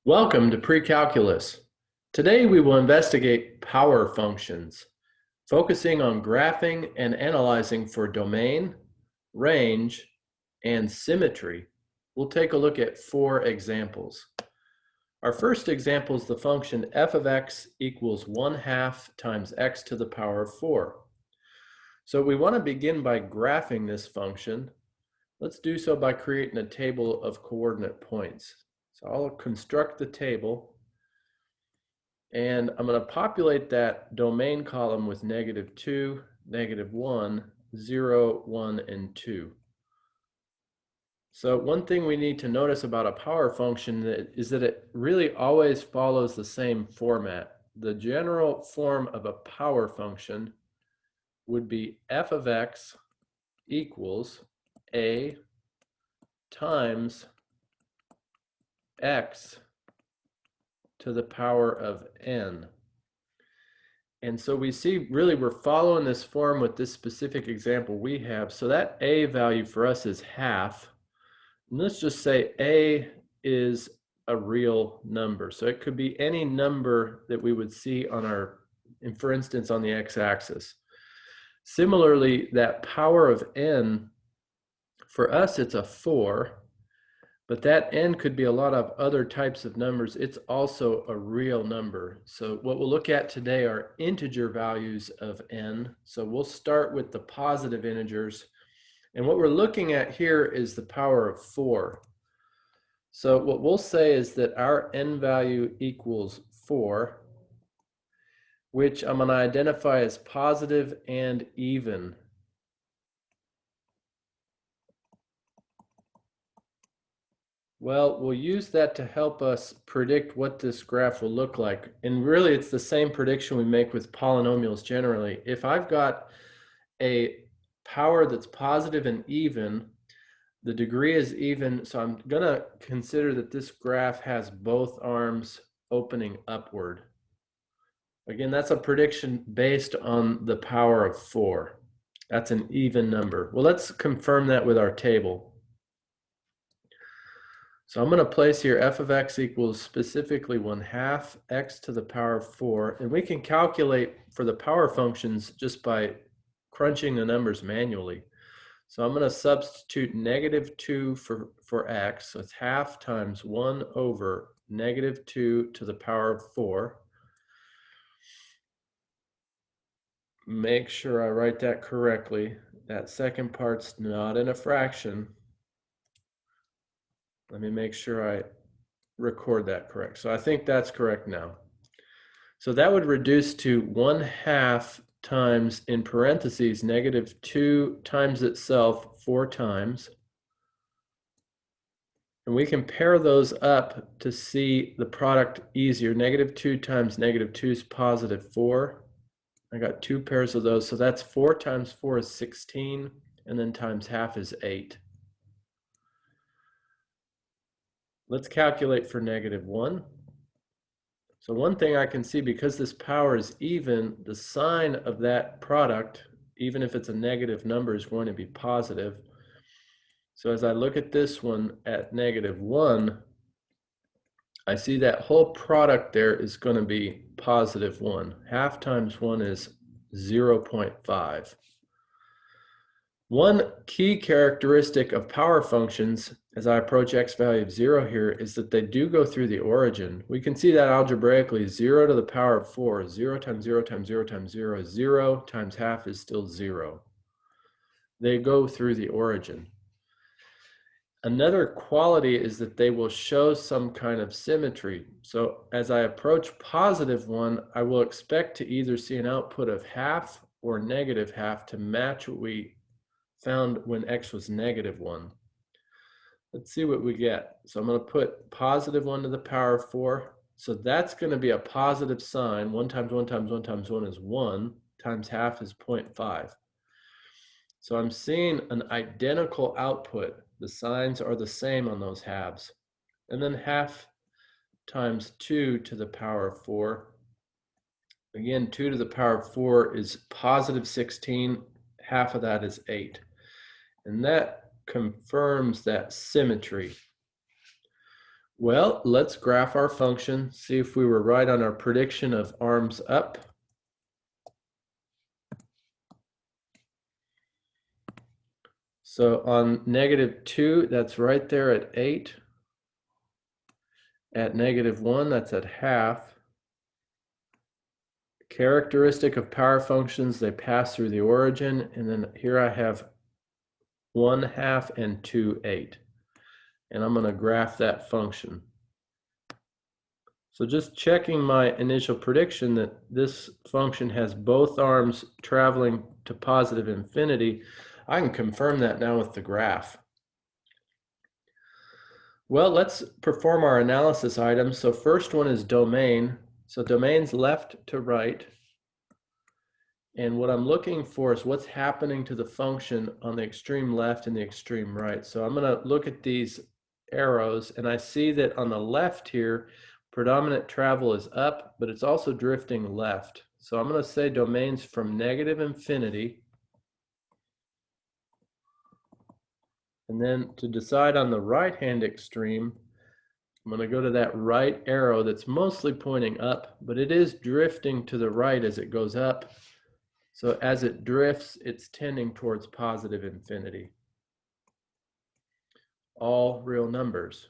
Welcome to Pre-Calculus. Today we will investigate power functions, focusing on graphing and analyzing for domain, range, and symmetry. We'll take a look at 4 examples. Our first example is the function f of x equals 1/2 times x to the power of 4. So we want to begin by graphing this function. Let's do so by creating a table of coordinate points. So I'll construct the table, and I'm going to populate that domain column with -2, -1, 0, 1, and 2. So one thing we need to notice about a power function is that it really always follows the same format. The general form of a power function would be f of x equals a times x to the power of n. And so we see really we're following this form with this specific example we have. So that a value for us is half. And let's just say a is a real number. So it could be any number that we would see on our, for instance, on the x-axis. Similarly, that power of n, for us it's a 4. But that n could be a lot of other types of numbers. It's also a real number. So what we'll look at today are integer values of n. So we'll start with the positive integers. And what we're looking at here is the power of 4. So what we'll say is that our n value equals 4, which I'm going to identify as positive and even. Well, we'll use that to help us predict what this graph will look like. And really, it's the same prediction we make with polynomials generally. If I've got a power that's positive and even, the degree is even, so I'm going to consider that this graph has both arms opening upward. Again, that's a prediction based on the power of 4. That's an even number. Well, let's confirm that with our table. So I'm going to place here f of x equals specifically 1/2 x to the power of 4. And we can calculate for the power functions just by crunching the numbers manually. So I'm going to substitute -2 for x. So it's half times 1 over -2 to the power of 4. Make sure I write that correctly. That second part's not in a fraction. Let me make sure I record that correct. So I think that's correct now. So that would reduce to 1/2 times, in parentheses, -2 times itself 4 times. And we can pair those up to see the product easier. -2 times -2 is +4. I got 2 pairs of those. So that's 4 times 4 is 16, and then times half is 8. Let's calculate for -1. So one thing I can see, because this power is even, the sign of that product, even if it's a negative number, is going to be positive. So as I look at this one at -1, I see that whole product there is going to be +1. Half times 1 is 0.5. One key characteristic of power functions as I approach x value of 0 here is that they do go through the origin. We can see that algebraically. 0 to the power of 4, 0 times 0 times 0 times 0 is 0, times half is still 0. They go through the origin. Another quality is that they will show some kind of symmetry. So as I approach +1, I will expect to either see an output of half or -half to match what we found when x was -1. Let's see what we get. So I'm going to put +1 to the power of 4. So that's going to be a positive sign. 1 times 1 times 1 times 1 is 1, times half is 0.5. So I'm seeing an identical output. The signs are the same on those halves. And then half times 2 to the power of 4. Again, 2 to the power of 4 is +16. Half of that is 8. And that confirms that symmetry. Well, let's graph our function, see if we were right on our prediction of arms up. So on -2, that's right there at 8. At -1, that's at half. Characteristic of power functions, they pass through the origin, and then here I have 1/2 and 2/8. And I'm going to graph that function. So just checking my initial prediction that this function has both arms traveling to positive infinity, I can confirm that now with the graph. Well, let's perform our analysis items. So first one is domain. So domain's left to right. And what I'm looking for is what's happening to the function on the extreme left and the extreme right. So I'm going to look at these arrows, and I see that on the left here, predominant travel is up, but it's also drifting left. So I'm going to say domains from -infinity. And then to decide on the right-hand extreme, I'm going to go to that right arrow that's mostly pointing up, but it is drifting to the right as it goes up. So as it drifts, it's tending towards positive infinity. All real numbers.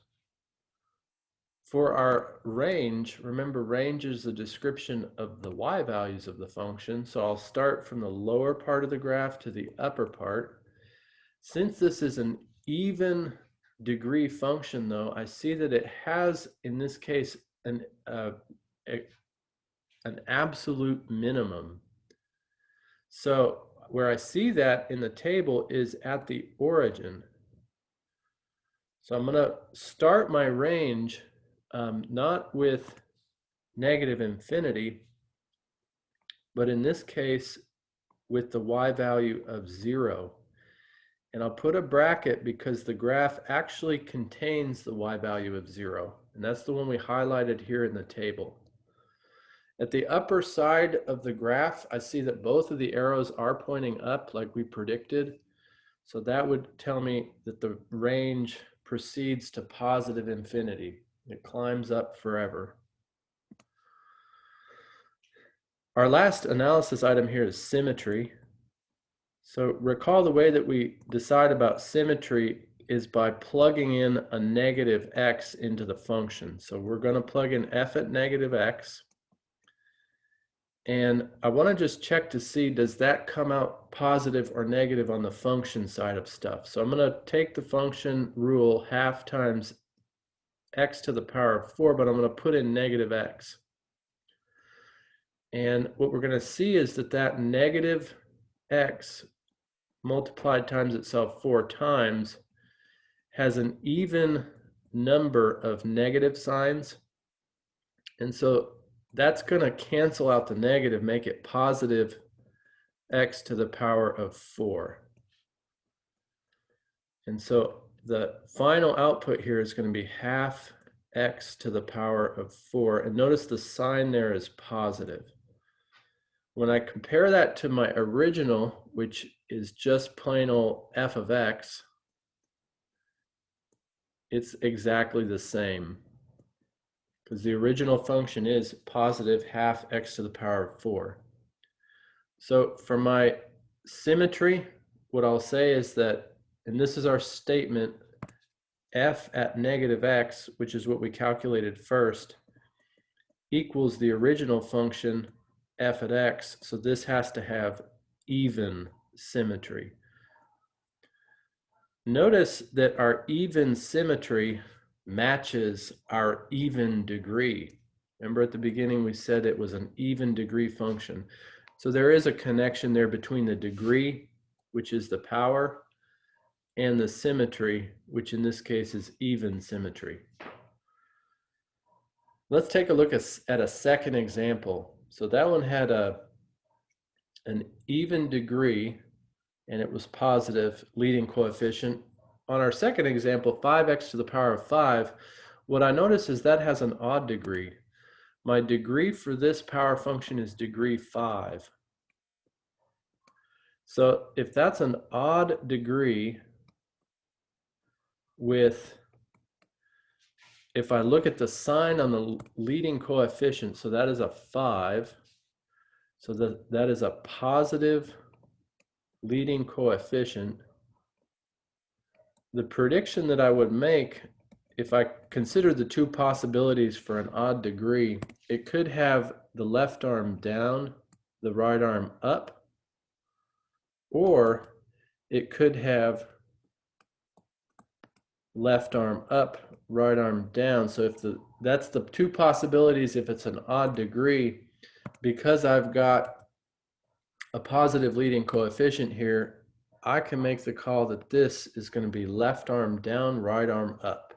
For our range, remember range is a description of the y values of the function. So I'll start from the lower part of the graph to the upper part. Since this is an even degree function though, I see that it has, in this case, an absolute minimum. So where I see that in the table is at the origin. So I'm going to start my range not with -infinity, but in this case with the y value of 0. And I'll put a bracket because the graph actually contains the y value of 0. And that's the one we highlighted here in the table. At the upper side of the graph, I see that both of the arrows are pointing up like we predicted. So that would tell me that the range proceeds to positive infinity. It climbs up forever. Our last analysis item here is symmetry. So recall the way that we decide about symmetry is by plugging in a -x into the function. So we're going to plug in f at -x. And I want to just check to see, does that come out positive or negative on the function side of stuff? So I'm going to take the function rule 1/2 times x to the power of 4, but I'm going to put in -x. And what we're going to see is that that -x multiplied times itself 4 times has an even number of negative signs. And so that's going to cancel out the negative, make it positive x to the power of 4. And so the final output here is going to be 1/2 x to the power of 4. And notice the sign there is positive. When I compare that to my original, which is just plain old f of x, it's exactly the same, because the original function is positive 1/2 x to the power of 4. So for my symmetry, what I'll say is that, and this is our statement, f at -x, which is what we calculated first, equals the original function f at x. So this has to have even symmetry. Notice that our even symmetry matches our even degree. Remember at the beginning we said it was an even degree function. So there is a connection there between the degree, which is the power, and the symmetry, which in this case is even symmetry. Let's take a look at a second example. So that one had an even degree, and it was positive leading coefficient. On our second example, 5x to the power of 5, what I notice is that has an odd degree. My degree for this power function is degree 5. So if that's an odd degree with if I look at the sign on the leading coefficient, so that is a 5, so that is a positive leading coefficient. The prediction that I would make, if I consider the two possibilities for an odd degree, it could have the left arm down, the right arm up, or it could have left arm up, right arm down. So if that's the two possibilities if it's an odd degree. Because I've got a positive leading coefficient here, I can make the call that this is going to be left arm down, right arm up.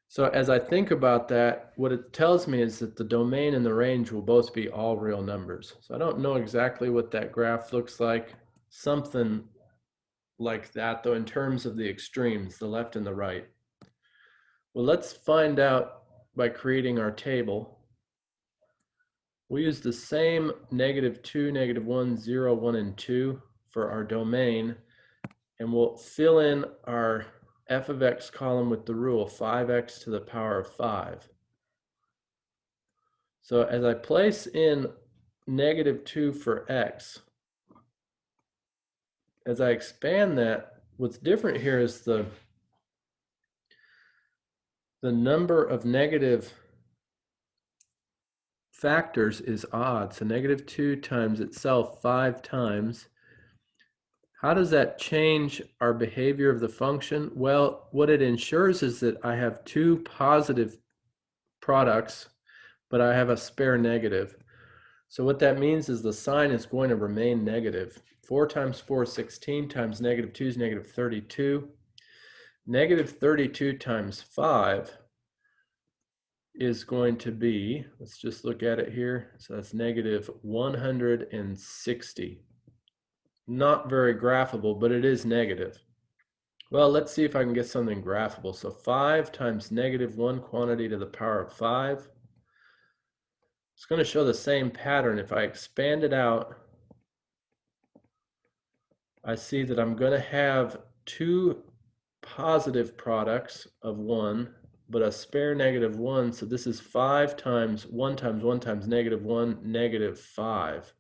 So as I think about that, what it tells me is that the domain and the range will both be all real numbers. So I don't know exactly what that graph looks like. Something like that, though, in terms of the extremes, the left and the right. Well, let's find out by creating our table. We use the same -2, -1, 0, 1, and 2 for our domain, and we'll fill in our f of x column with the rule 5x to the power of 5. So as I place in -2 for x, as I expand that, what's different here is the number of negative factors is odd. So -2 times itself 5 times. How does that change our behavior of the function? Well, what it ensures is that I have two positive products, but I have a spare negative. So what that means is the sign is going to remain negative. 4 times 4 is 16, times -2 is -32. -32 times 5 is going to be, let's just look at it here. So that's -160. Not very graphable, but it is negative. Well, let's see if I can get something graphable. So 5 times -1 quantity to the power of 5. It's going to show the same pattern. If I expand it out, I see that I'm going to have two positive products of 1, but a spare -1. So this is 5 times 1 times 1 times -1, -5.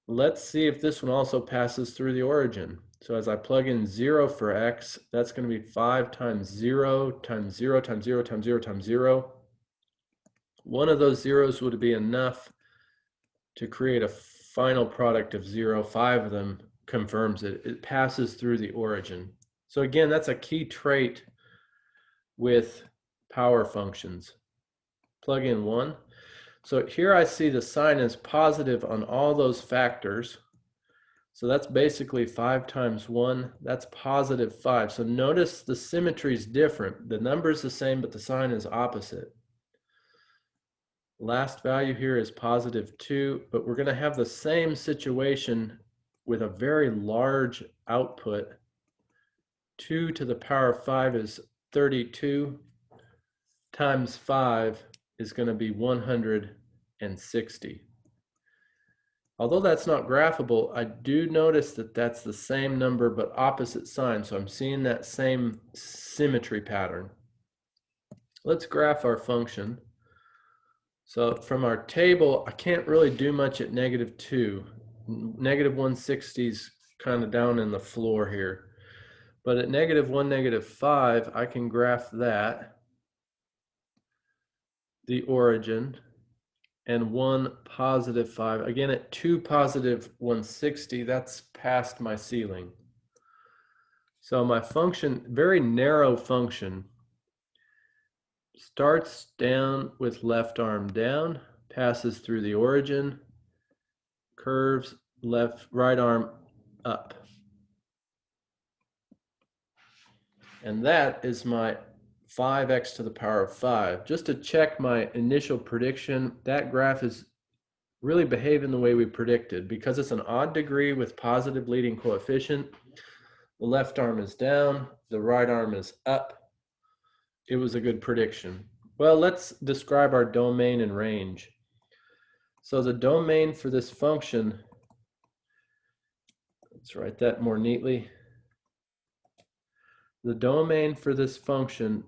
Let's see if this one also passes through the origin. So as I plug in 0 for x, that's going to be 5 times 0 times 0 times 0 times 0 times 0. One of those zeros would be enough to create a final product of 0. 5 of them confirms it. It passes through the origin. So again, that's a key trait with power functions. Plug in 1. So here I see the sign is positive on all those factors. So that's basically 5 times 1. That's +5. So notice the symmetry is different. The number is the same, but the sign is opposite. Last value here is +2, but we're going to have the same situation with a very large output. 2 to the power of 5 is 32 times 5 is going to be 160. Although that's not graphable, I do notice that that's the same number but opposite sign. So I'm seeing that same symmetry pattern. Let's graph our function. So from our table, I can't really do much at -2. -160 is kind of down in the floor here. But at -1, -5, I can graph that, the origin, and 1 +5. Again, at 2 +160, that's past my ceiling. So my function, very narrow function, starts down with left arm down, passes through the origin, curves right arm up. And that is my 5x to the power of 5. Just to check my initial prediction, that graph is really behaving the way we predicted. Because it's an odd degree with positive leading coefficient, the left arm is down, the right arm is up. It was a good prediction. Well, let's describe our domain and range. So the domain for this function, let's write that more neatly. The domain for this function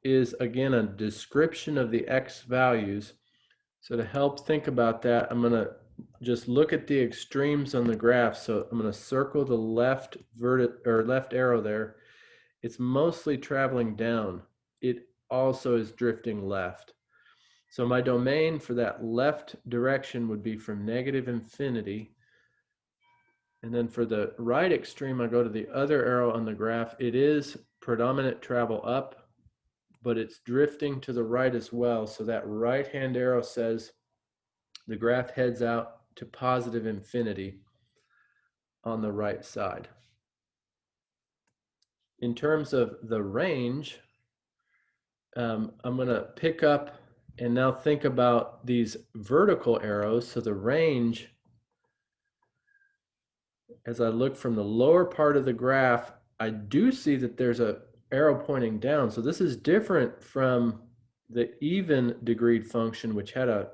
is, again, a description of the x values. So to help think about that, I'm going to just look at the extremes on the graph. So I'm going to circle the left arrow there. It's mostly traveling down. It also is drifting left. So my domain for that left direction would be from negative infinity. And then for the right extreme, I go to the other arrow on the graph. It is predominant travel up, but it's drifting to the right as well. So that right-hand arrow says the graph heads out to positive infinity on the right side. In terms of the range, I'm going to pick up and now think about these vertical arrows. So the range, as I look from the lower part of the graph, I do see that there's an arrow pointing down. So this is different from the even degreed function, which had a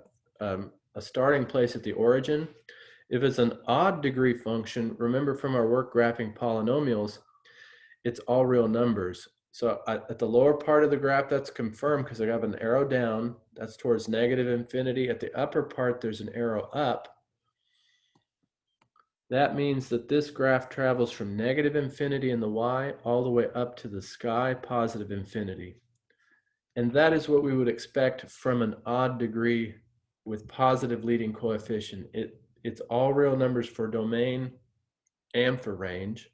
starting place at the origin. If it's an odd degree function, remember from our work graphing polynomials, it's all real numbers. So at the lower part of the graph, that's confirmed because I have an arrow down. That's towards negative infinity. At the upper part, there's an arrow up. That means that this graph travels from negative infinity in the y all the way up to the sky, positive infinity. And that is what we would expect from an odd degree with positive leading coefficient. It's all real numbers for domain and for range.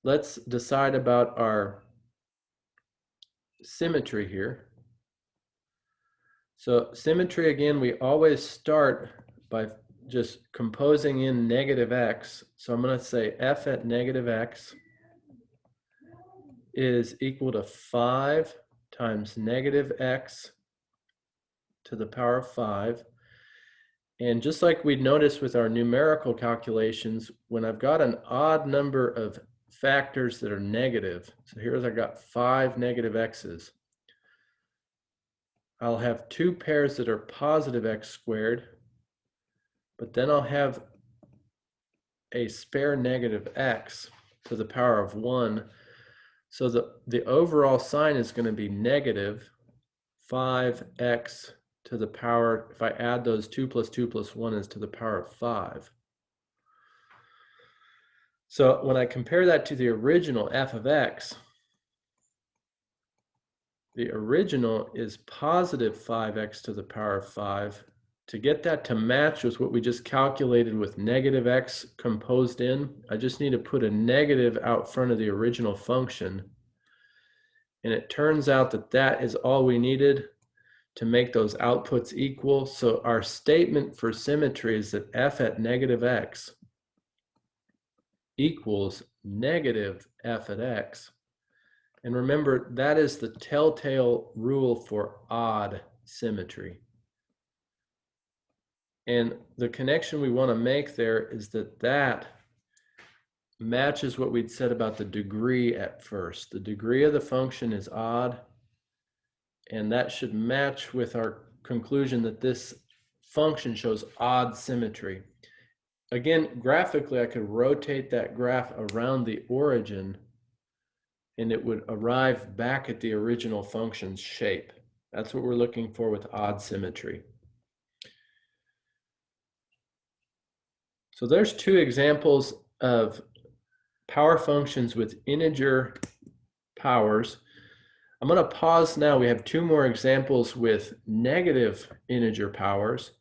Let's decide about our symmetry here. So symmetry, again, we always start by just composing in negative x. So I'm going to say f at negative x is equal to 5 times negative x to the power of 5. And just like we'd noticed with our numerical calculations, when I've got an odd number of factors that are negative, so here's I got 5 negative x's, I'll have 2 pairs that are positive x squared, but then I'll have a spare negative x to the power of 1. So the overall sign is going to be negative 5x to the power, if I add those 2 plus 2 plus 1 is to the power of 5. So when I compare that to the original f of x, the original is positive 5x to the power of 5. To get that to match with what we just calculated with negative x composed in, I just need to put a negative out front of the original function. And it turns out that that is all we needed to make those outputs equal. So our statement for symmetry is that f at negative x equals negative f at x. And remember, that is the telltale rule for odd symmetry. And the connection we want to make there is that that matches what we'd said about the degree at first. The degree of the function is odd, and that should match with our conclusion that this function shows odd symmetry. Again, graphically, I could rotate that graph around the origin and it would arrive back at the original function's shape. That's what we're looking for with odd symmetry. So there's 2 examples of power functions with integer powers. I'm going to pause now. We have 2 more examples with negative integer powers.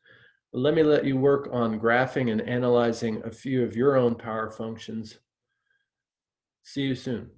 Let me let you work on graphing and analyzing a few of your own power functions. See you soon.